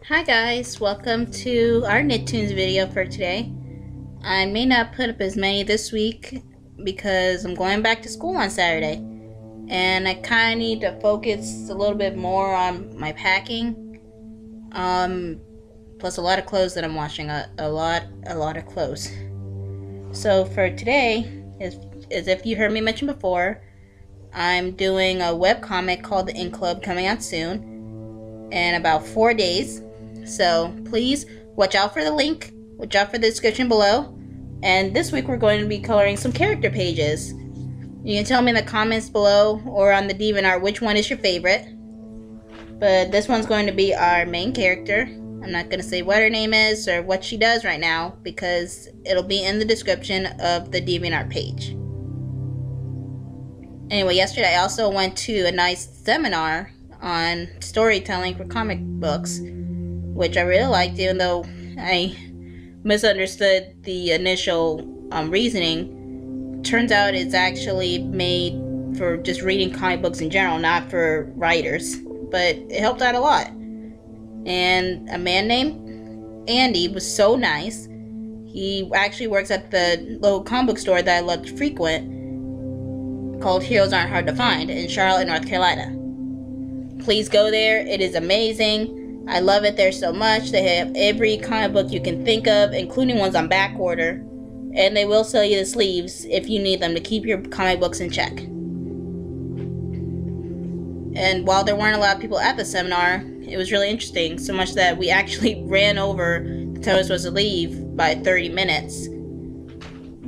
Hi guys, welcome to our Knittoons video for today. I may not put up as many this week because I'm going back to school on Saturday and I kind of need to focus a little bit more on my packing, plus a lot of clothes that I'm washing, a lot of clothes. So for today, as if you heard me mention before, I'm doing a webcomic called The Ink Club coming out soon in about 4 days. So please watch out for the link, watch out for the description below. And this week we're going to be coloring some character pages. You can tell me in the comments below or on the DeviantArt which one is your favorite. But this one's going to be our main character. I'm not going to say what her name is or what she does right now because it'll be in the description of the DeviantArt page. Anyway, yesterday I also went to a nice seminar on storytelling for comic books, which I really liked, even though I misunderstood the initial reasoning. Turns out it's actually made for just reading comic books in general, not for writers. But it helped out a lot. And a man named Andy was so nice. He actually works at the local comic book store that I love to frequent, called Heroes Aren't Hard to Find in Charlotte, North Carolina. Please go there. It is amazing. I love it there so much. They have every comic book you can think of, including ones on back order. And they will sell you the sleeves if you need them to keep your comic books in check. And while there weren't a lot of people at the seminar, it was really interesting. So much that we actually ran over the time we were supposed to leave by 30 minutes.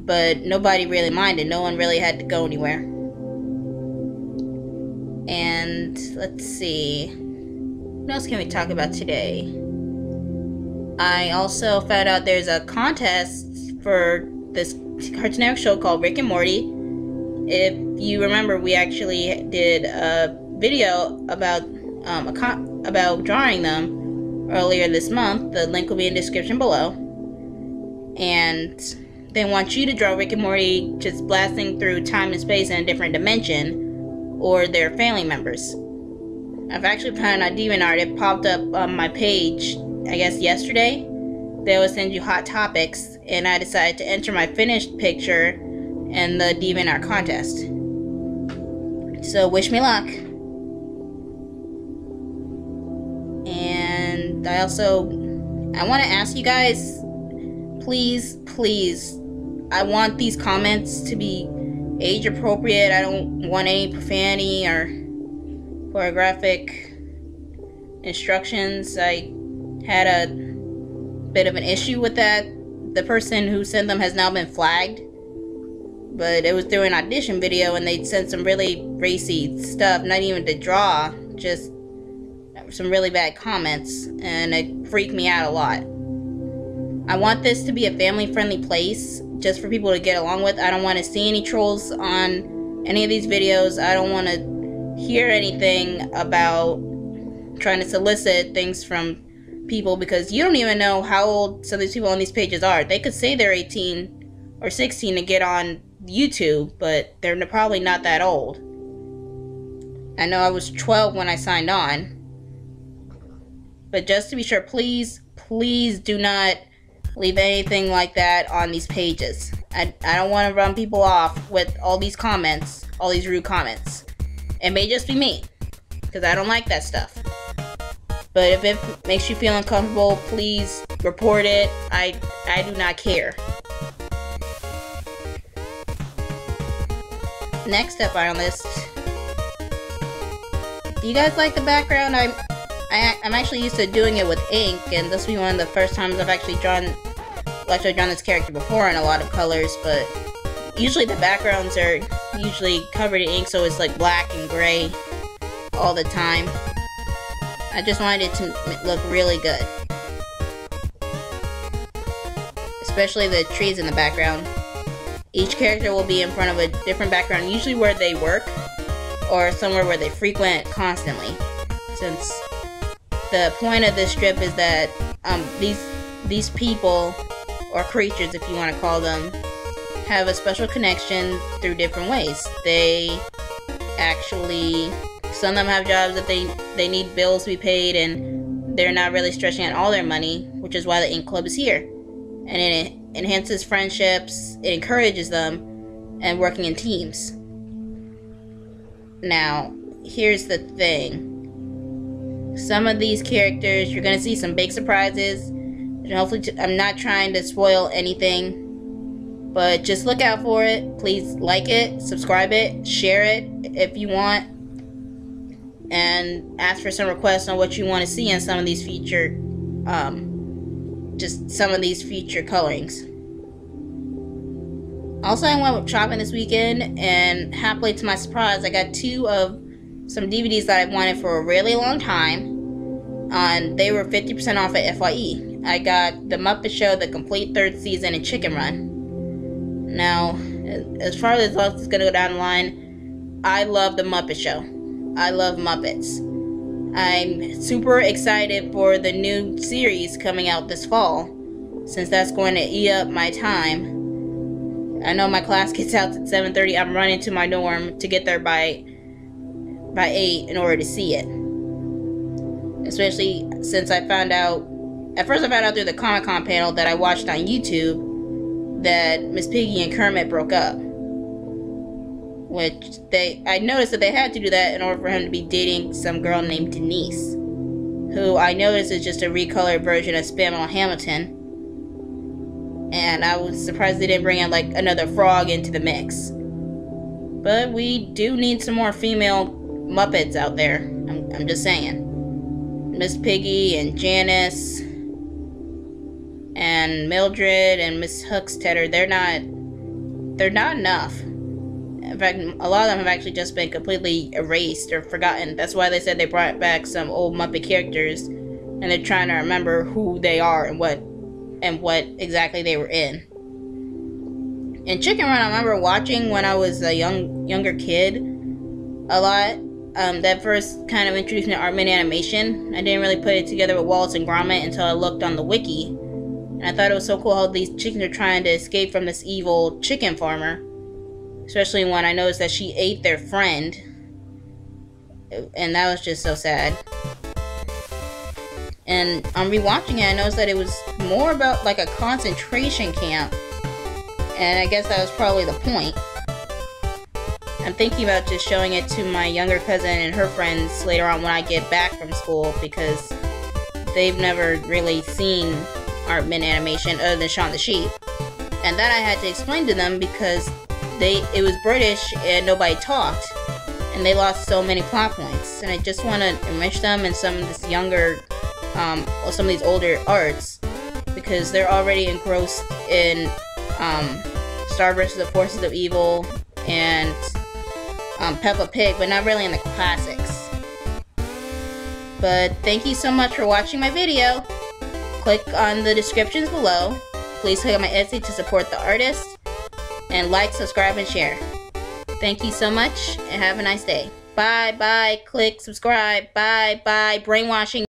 But nobody really minded. No one really had to go anywhere. And let's see, what else can we talk about today? I also found out there's a contest for this Cartoon Network show called Rick and Morty. If you remember, we actually did a video about drawing them earlier this month. The link will be in the description below. And they want you to draw Rick and Morty just blasting through time and space in a different dimension, or their family members. I've actually found on DeviantArt, it popped up on my page, I guess yesterday. They will send you hot topics, and I decided to enter my finished picture in the DeviantArt contest. So wish me luck. And I want to ask you guys, please, I want these comments to be age appropriate. I don't want any profanity or pornographic instructions. I had a bit of an issue with that. The person who sent them has now been flagged, but it was through an audition video and they sent some really racy stuff, not even to draw, just some really bad comments, and it freaked me out a lot. I want this to be a family-friendly place, just for people to get along with. I don't want to see any trolls on any of these videos. I don't want to hear anything about trying to solicit things from people, because you don't even know how old some of these people on these pages are. They could say they're 18 or 16 to get on YouTube, but they're probably not that old. I know I was 12 when I signed on. But just to be sure, please do not leave anything like that on these pages. I don't want to run people off with all these comments, all these rude comments. It may just be me, because I don't like that stuff. But if it makes you feel uncomfortable, please report it. I do not care. Next up on our list. Do you guys like the background? I'm actually used to doing it with ink, and this will be one of the first times I've actually drawn this character before in a lot of colors, but usually the backgrounds are usually covered in ink, so it's like black and gray all the time. I just wanted it to look really good. Especially the trees in the background. Each character will be in front of a different background, usually where they work, or somewhere where they frequent constantly. Since the point of this strip is that these people, or creatures if you want to call them, have a special connection through different ways. They actually, some of them have jobs that they need bills to be paid, and they're not really stretching out all their money, which is why the ink club is here. And it enhances friendships, it encourages them, and working in teams. Now, here's the thing. Some of these characters, you're gonna see some big surprises. And hopefully, I'm not trying to spoil anything, but just look out for it. Please like it, subscribe it, share it if you want, and ask for some requests on what you want to see in some of these featured, just some of these feature colorings. Also, I went shopping this weekend, and happily to my surprise, I got 2 of some DVDs that I've wanted for a really long time. And they were 50% off at FYE. I got The Muppet Show, the complete 3rd season, and Chicken Run. Now, as far as this is going to go down the line, I love The Muppet Show. I love Muppets. I'm super excited for the new series coming out this fall, since that's going to eat up my time. I know my class gets out at 7:30. I'm running to my dorm to get there by 8 in order to see it. Especially since I found out, at first I found out through the Comic-Con panel that I watched on YouTube that Miss Piggy and Kermit broke up. Which I noticed that they had to do that in order for him to be dating some girl named Denise, who I noticed is just a recolored version of Spamel Hamilton. And I was surprised they didn't bring in like another frog into the mix. But we do need some more female Muppets out there. I'm just saying. Miss Piggy and Janice and Mildred and Miss Huckstetter, they're not enough. In fact, a lot of them have actually just been completely erased or forgotten. That's why they said they brought back some old Muppet characters, and they're trying to remember who they are and what exactly they were in. And Chicken Run, I remember watching when I was a younger kid a lot. That first kind of introduced me to Artman animation. I didn't really put it together with Wallace and Gromit until I looked on the wiki. And I thought it was so cool how these chickens are trying to escape from this evil chicken farmer. Especially when I noticed that she ate their friend. And that was just so sad. And on rewatching it, I noticed that it was more about like a concentration camp. And I guess that was probably the point. I'm thinking about just showing it to my younger cousin and her friends later on when I get back from school, because they've never really seen Artman animation other than Shaun the Sheep. And that I had to explain to them because it was British and nobody talked, and they lost so many plot points. And I just want to enrich them in some of this younger, or some of these older arts, because they're already engrossed in Star vs. the Forces of Evil and Peppa Pig, but not really in the classics. But thank you so much for watching my video. Click on the descriptions below. Please click on my Etsy to support the artist. And like, subscribe, and share. Thank you so much, and have a nice day. Bye, bye, click, subscribe, bye, bye, brainwashing.